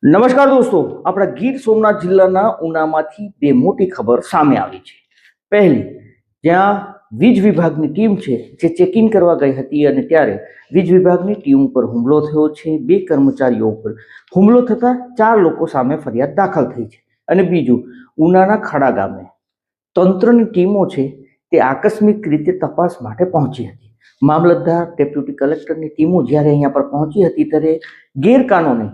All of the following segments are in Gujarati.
નમસ્કાર દોસ્તો, આપણા ગીર સોમનાથ જિલ્લાના ઉનામાંથી બે મોટી ખબર સામે આવી છે। પહેલી, જ્યાં વીજ વિભાગની ટીમ છે જે ચેકિંગ કરવા ગઈ હતી અને ત્યારે વીજ વિભાગની ટીમ ઉપર હુમલો થયો છે। બે કર્મચારીઓ ઉપર હુમલો થતા 4 લોકો સામે ફરિયાદ દાખલ થઈ છે। અને બીજું, ઉનાના ખડા ગામે તંત્રની ટીમો છે તે આકસ્મિક રીતે તપાસ માટે પહોંચી હતી। મામલતદાર, ડેપ્યુટી કલેક્ટરની ટીમો જ્યારે અહીંયા પર પહોંચી હતી ત્યારે ગેરકાનૂની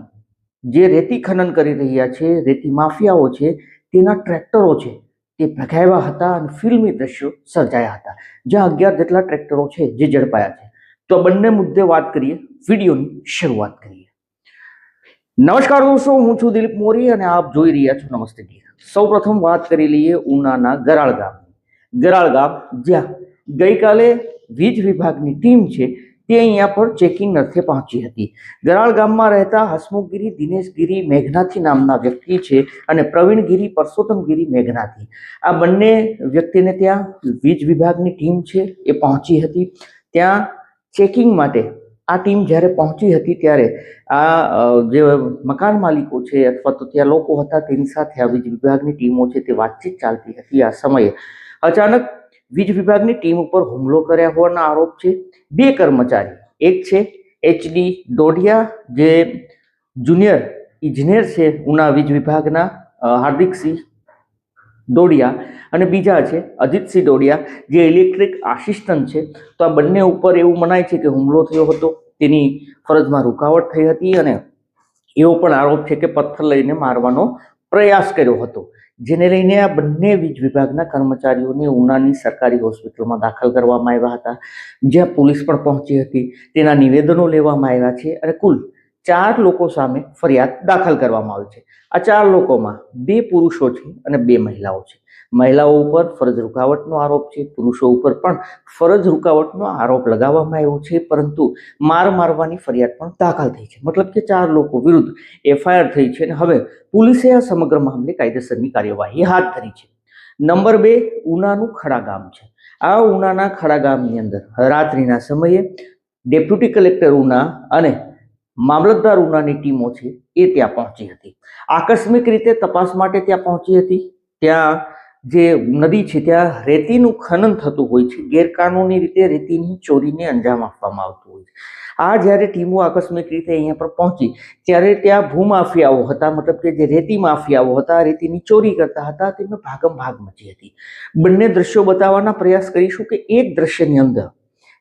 જે રેતી ખનન કરી રહ્યા છે, રેતી માફિયાઓ છે, તેના ટ્રેક્ટરો છે તે ભગાવ્યા હતા અને ફિલ્મી દ્રશ્યો સર્જાયા હતા, જ્યાં 11 જેટલા ટ્રેક્ટરો છે જે ઝડપાયા છે। તો બંને મુદ્દે વાત કરીએ, વિડીયોની શરૂઆત કરીએ। નમસ્કાર દોસ્તો, હું છું દિલીપ મોરી અને આપ જોઈ રહ્યા છો નમસ્તે ગીર। સૌપ્રથમ વાત કરી લઈએ ઉનાના ગરાળ ગામની। ગરાળ ગામ જ્યાં ગઈકાલે વીજ વિભાગની ટીમ છે તે અહીંયા પર ચેકિંગ અર્થે પહોંચી હતી। ગરાળ ગામમાં રહેતા હસમુખગીરી દિનેશગીરી મેઘનાથી નામના વ્યક્તિ છે અને પ્રવીણગીરી પરસોત્તમગીરી મેઘનાથી, આ બંને વ્યક્તિને ત્યાં વીજ વિભાગની ટીમ છે એ પહોંચી હતી। ત્યાં ચેકિંગ માટે આ ટીમ જ્યારે પહોંચી હતી ત્યારે આ જે મકાન માલિકો છે અથવા તો ત્યાં લોકો હતા તેની સાથે આ વીજ વિભાગની ટીમો છે તે વાતચીત ચાલતી હતી। આ સમયે અચાનક વીજ વિભાગની ટીમ ઉપર હુમલો કર્યા હોવાના આરોપ છે। બે કર્મચારી, એક છે HD ડોડિયા જે જુનિયર ઇજનેર છે ઉના વીજ વિભાગના, હાર્દિકસિંહ ડોડિયા, અને બીજા છે અજીતસિંહ ડોડિયા જે ઇલેક્ટ્રિક આસિસ્ટન્ટ છે। તો આ બંને ઉપર એવું મનાય છે કે હુમલો થયો હતો, તેની ફરજમાં રૂકાવટ થઈ હતી અને એવો પણ આરોપ છે કે પથ્થર લઈને મારવાનો પ્રયાસ કર્યો હતો, જેને લઈને આ બંને વીજ વિભાગના કર્મચારીઓને ઉનાની સરકારી હોસ્પિટલમાં દાખલ કરવામાં આવ્યા હતા, જ્યાં પોલીસ પણ પહોંચી હતી। તેના નિવેદનો લેવામાં આવ્યા છે અને કુલ 4 લોકો સામે ફરિયાદ દાખલ કરવામાં આવી છે। આ 4 લોકોમાં 2 પુરુષો છે અને 2 મહિલાઓ છે। મહિલાઓ ઉપર ફરજ રૂકાવટનો આરોપ છે, પુરુષો ઉપર પણ ફરજ રૂકાવટનો આરોપ લગાવવામાં આવ્યો છે, પરંતુ મારવાની ફરિયાદ પણ દાખલ થઈ છે। મતલબ કે 4 લોકો વિરુદ્ધ FIR થઈ છે અને હવે પોલીસે આ સમગ્ર મામલે કાયદેસરની કાર્યવાહી હાથ ધરી છે। નંબર 2, ઉનાનું ખડા ગામ છે। આ ઉનાના ખડા ગામની અંદર રાત્રિના સમયે ડેપ્યુટી કલેક્ટર ઉના અને મામલતદાર ઉનાની ટીમો છે એ ત્યાં પહોંચી હતી। આકસ્મિક રીતે તપાસ માટે ત્યાં પહોંચી હતી। ત્યાં જે નદી છે ત્યાં રેતીનું ખનન થતું હોય છે, ગેરકાનૂની રીતે રેતીની ચોરીને અંજામ આપવામાં આવતું હોય છે। આ જ્યારે ટીમો આકસ્મિક રીતે અહીંયા પર પહોંચી ત્યારે ત્યાં ભૂમાફિયાઓ હતા, મતલબ કે જે રેતી માફિયાઓ હતા, રેતીની ચોરી કરતા હતા, તેમને ભાગમ ભાગ મચી હતી। બંને દ્રશ્યો બતાવવાના પ્રયાસ કરીશું કે એક દ્રશ્યની અંદર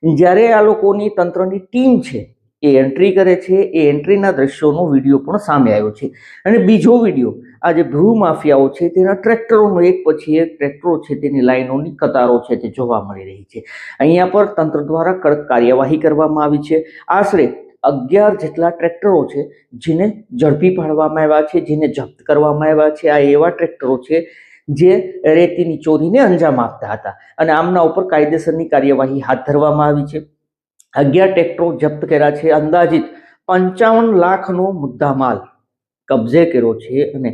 જ્યારે આ લોકોની તંત્રની ટીમ છે એ એન્ટ્રી કરે છે, એ એન્ટ્રીના દ્રશ્યોનો વિડીયો પણ સામે આવ્યો છે અને બીજો વિડીયો આ જે ભૂમાફિયાઓ છે તેના ટ્રેક્ટરોનો એક પછી એક ટ્રેક્ટરો છે તેની લાઈનોની કતારો છે તે જોવા મળી રહી છે। અહીંયા પર તંત્ર દ્વારા કડક કાર્યવાહી કરવામાં આવી છે। આશરે 11 જેટલા ટ્રેક્ટરો છે જેને ઝડપી પાડવામાં આવ્યા છે, જેને જપ્ત કરવામાં આવ્યા છે। આ એવા ટ્રેક્ટરો છે જે રેતીની ચોરીને અંજામ આપતા હતા અને આમના ઉપર કાયદેસરની કાર્યવાહી હાથ ધરવામાં આવી છે। 11 ટ્રેક્ટરો જપ્ત કર્યા છે, અંદાજિત 55 લાખનો મુદ્દામાલ કબજે કર્યો છે અને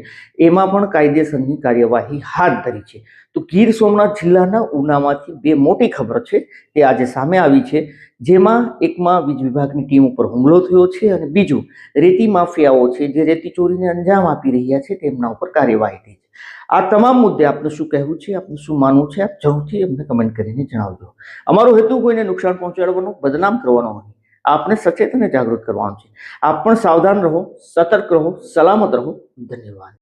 એમાં પણ કાયદેસરની કાર્યવાહી હાથ ધરી છે। તો ગીર સોમનાથ જિલ્લાના ઉનામાંથી બે મોટી ખબર છે તે આજે સામે આવી છે, જેમાં એકમાં વીજ વિભાગની ટીમ ઉપર હુમલો થયો છે અને બીજું રેતી માફિયાઓ છે જે રેતી ચોરીને અંજામ આપી રહ્યા છે તેમના ઉપર કાર્યવાહી થઈ છે। આ તમામ મુદ્દે આપનું શું કહેવું છે, આપનું શું માનવું છે, આપ જરૂરથી અમને કમેન્ટ કરીને જણાવજો। અમારો હેતુ કોઈને નુકસાન પહોંચાડવાનો, બદનામ કરવાનો નથી, આપને સચેત અને જાગૃત કરવાનું છે। આપ પણ સાવધાન રહો, સતર્ક રહો, સલામત રહો। ધન્યવાદ।